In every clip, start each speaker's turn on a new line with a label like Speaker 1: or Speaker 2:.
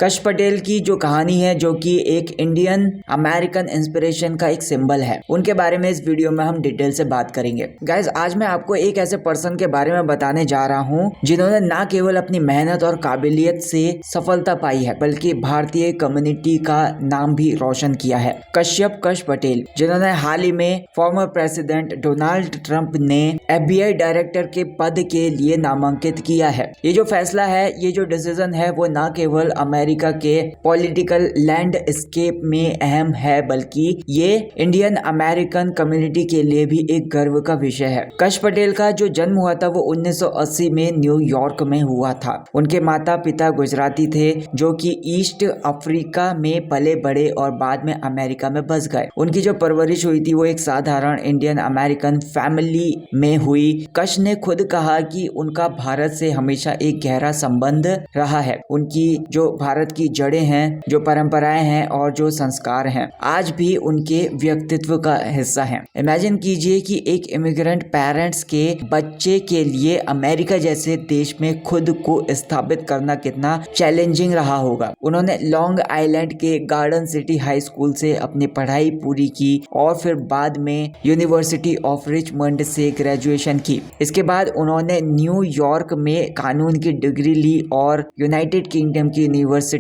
Speaker 1: कश पटेल की जो कहानी है, जो कि एक इंडियन अमेरिकन इंस्पिरेशन का एक सिंबल है, उनके बारे में इस वीडियो में हम डिटेल से बात करेंगे। गाइज, आज मैं आपको एक ऐसे पर्सन के बारे में बताने जा रहा हूं जिन्होंने ना केवल अपनी मेहनत और काबिलियत से सफलता पाई है, बल्कि भारतीय कम्युनिटी का नाम भी रोशन किया है। कश्यप कश पटेल, जिन्होंने हाल ही में फॉर्मर प्रेसिडेंट डोनाल्ड ट्रंप ने FBI डायरेक्टर के पद के लिए नामांकित किया है। ये जो फैसला है, ये जो डिसीजन है, वो ना केवल अमेरिका के पॉलिटिकल लैंडस्केप में अहम है, बल्कि ये इंडियन अमेरिकन कम्युनिटी के लिए भी एक गर्व का विषय है। कश पटेल का जो जन्म हुआ था वो 1980 में न्यूयॉर्क में हुआ था। उनके माता पिता गुजराती थे, जो कि ईस्ट अफ्रीका में पले बड़े और बाद में अमेरिका में बस गए। उनकी जो परवरिश हुई थी वो एक साधारण इंडियन अमेरिकन फैमिली में हुई। कश ने खुद कहा कि उनका भारत से हमेशा एक गहरा संबंध रहा है। उनकी जो भारत की जड़ें हैं, जो परंपराएं हैं और जो संस्कार हैं, आज भी उनके व्यक्तित्व का हिस्सा हैं। इमेजिन कीजिए कि एक इमिग्रेंट पेरेंट्स के बच्चे के लिए अमेरिका जैसे देश में खुद को स्थापित करना कितना चैलेंजिंग रहा होगा। उन्होंने लॉन्ग आइलैंड के गार्डन सिटी हाई स्कूल से अपनी पढ़ाई पूरी की और फिर बाद में यूनिवर्सिटी ऑफ रिचमंड से ग्रेजुएशन की। इसके बाद उन्होंने न्यूयॉर्क में कानून की डिग्री ली और यूनाइटेड किंगडम की यूनिवर्सिटी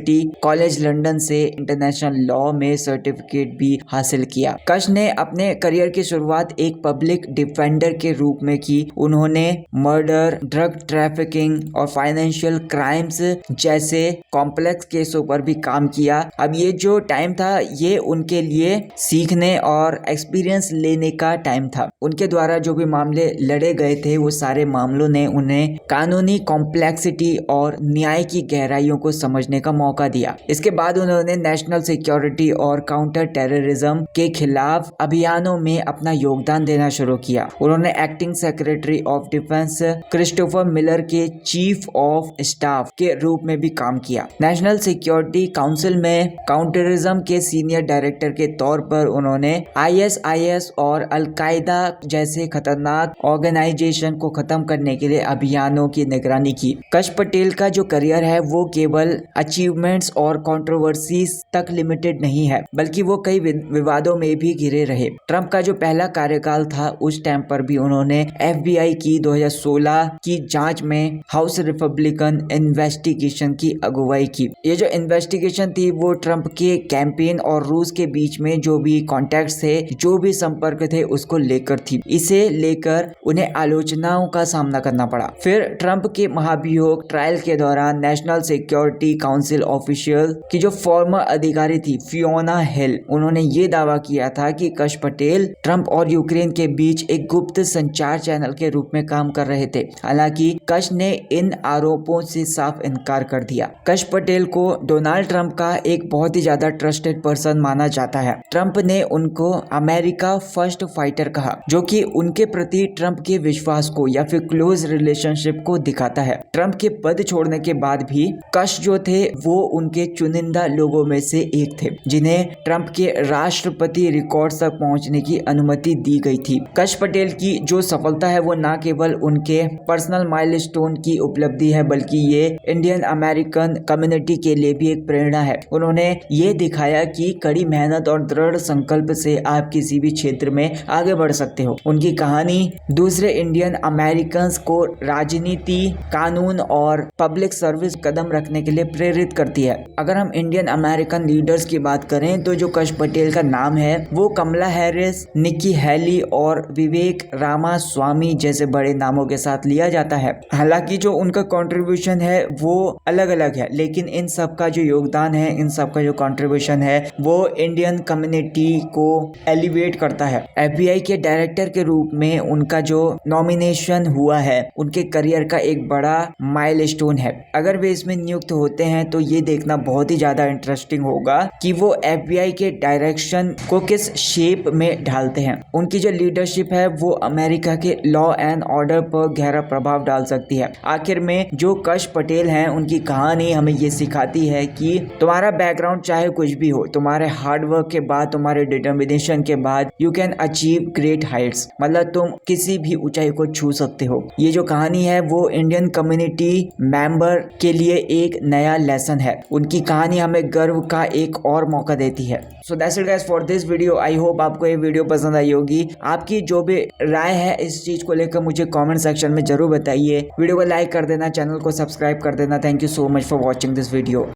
Speaker 1: कॉलेज लंदन से इंटरनेशनल लॉ में सर्टिफिकेट भी हासिल किया। कश ने अपने करियर की शुरुआत एक पब्लिक डिफेंडर के रूप में की। उन्होंने मर्डर, ड्रग ट्रैफिकिंग और फाइनेंशियल क्राइम्स जैसे कॉम्प्लेक्स केसों पर भी काम किया। अब ये जो टाइम था, ये उनके लिए सीखने और एक्सपीरियंस लेने का टाइम था। उनके द्वारा जो भी मामले लड़े गए थे, वो सारे मामलों ने उन्हें कानूनी कॉम्प्लेक्सिटी और न्याय की गहराइयों को समझने का मौका दिया। इसके बाद उन्होंने नेशनल सिक्योरिटी और काउंटर टेररिज्म के खिलाफ अभियानों में अपना योगदान देना शुरू किया। उन्होंने acting secretary of defence Christopher Miller के चीफ ऑफ स्टाफ के रूप में भी काम किया। नेशनल सिक्योरिटी काउंसिल में काउंटरिज्म के सीनियर डायरेक्टर के तौर पर उन्होंने ISIS और अल-कायदा जैसे खतरनाक ऑर्गेनाइजेशन को खत्म करने के लिए अभियानों की निगरानी की। कश पटेल का जो करियर है वो केवल अचीवमेंट्स और कंट्रोवर्सीज तक लिमिटेड नहीं है, बल्कि वो कई विवादों में भी घिरे रहे। ट्रंप का जो पहला कार्यकाल था, उस टाइम पर भी उन्होंने FBI की 2016 की जांच में हाउस रिपब्लिकन इन्वेस्टिगेशन की अगुवाई की। ये जो इन्वेस्टिगेशन थी वो ट्रंप के कैंपेन और रूस के बीच में जो भी कॉन्टैक्ट्स थे, जो भी संपर्क थे, उसको लेकर थी। इसे लेकर उन्हें आलोचनाओं का सामना करना पड़ा। फिर ट्रंप के महाभियोग ट्रायल के दौरान नेशनल सिक्योरिटी काउंसिल ऑफिशियल की जो फॉर्मर अधिकारी थी, फियोना हिल, उन्होंने ये दावा किया था कि कश पटेल ट्रंप और यूक्रेन के बीच एक गुप्त संचार चैनल के रूप में काम कर रहे थे। हालांकि कश ने इन आरोपों से साफ इनकार कर दिया। कश पटेल को डोनाल्ड ट्रंप का एक बहुत ही ज्यादा ट्रस्टेड पर्सन माना जाता है। ट्रंप ने उनको अमेरिका फर्स्ट फाइटर कहा, जो कि उनके प्रति ट्रंप के विश्वास को या फिर क्लोज रिलेशनशिप को दिखाता है। ट्रंप के पद छोड़ने के बाद भी कश जो थे वो उनके चुनिंदा लोगों में से एक थे, जिन्हें ट्रंप के राष्ट्रपति रिकॉर्ड तक पहुंचने की अनुमति दी गई थी। कश पटेल की जो सफलता है वो ना केवल उनके पर्सनल माइलस्टोन की उपलब्धि है, बल्कि ये इंडियन अमेरिकन कम्युनिटी के लिए भी एक प्रेरणा है। उन्होंने ये दिखाया कि कड़ी मेहनत और दृढ़ संकल्प से आप किसी भी क्षेत्र में आगे बढ़ सकते हो। उनकी कहानी दूसरे इंडियन अमेरिकन को राजनीति, कानून और पब्लिक सर्विस कदम रखने के लिए प्रेरित करती है। अगर हम इंडियन अमेरिकन लीडर्स की बात करें तो जो कश पटेल का नाम है वो कमला हैरिस, निक्की हैली और विवेक रामास्वामी जैसे बड़े नामों के साथ लिया जाता है। हालांकि जो उनका कंट्रीब्यूशन है वो अलग अलग है, लेकिन इन सब का जो योगदान है, इन सब का जो कंट्रीब्यूशन है, वो इंडियन कम्युनिटी को एलिवेट करता है। FBI के डायरेक्टर के रूप में उनका जो नॉमिनेशन हुआ है, उनके करियर का एक बड़ा माइलस्टोन है। अगर वे इसमें नियुक्त होते हैं तो ये देखना बहुत ही ज्यादा इंटरेस्टिंग होगा कि वो FBI के डायरेक्शन को किस शेप में ढालते हैं। उनकी जो लीडरशिप है वो अमेरिका के लॉ एंड ऑर्डर पर गहरा प्रभाव डाल सकती है। आखिर में जो कश पटेल हैं, उनकी कहानी हमें ये सिखाती है कि तुम्हारा बैकग्राउंड चाहे कुछ भी हो, तुम्हारे हार्डवर्क के बाद, तुम्हारे डिटर्मिनेशन के बाद you can achieve great Heights, मतलब तुम किसी भी ऊंचाई को छू सकते हो। ये जो कहानी है वो इंडियन कम्युनिटी मेंबर के लिए एक नया लेसन पर्सन है। उनकी कहानी हमें गर्व का एक और मौका देती है। So that's it guys for this video. I hope आपको ये वीडियो पसंद आई होगी। आपकी जो भी राय है इस चीज को लेकर मुझे कमेंट सेक्शन में जरूर बताइए। वीडियो को लाइक कर देना, चैनल को सब्सक्राइब कर देना। Thank you so much for watching this video.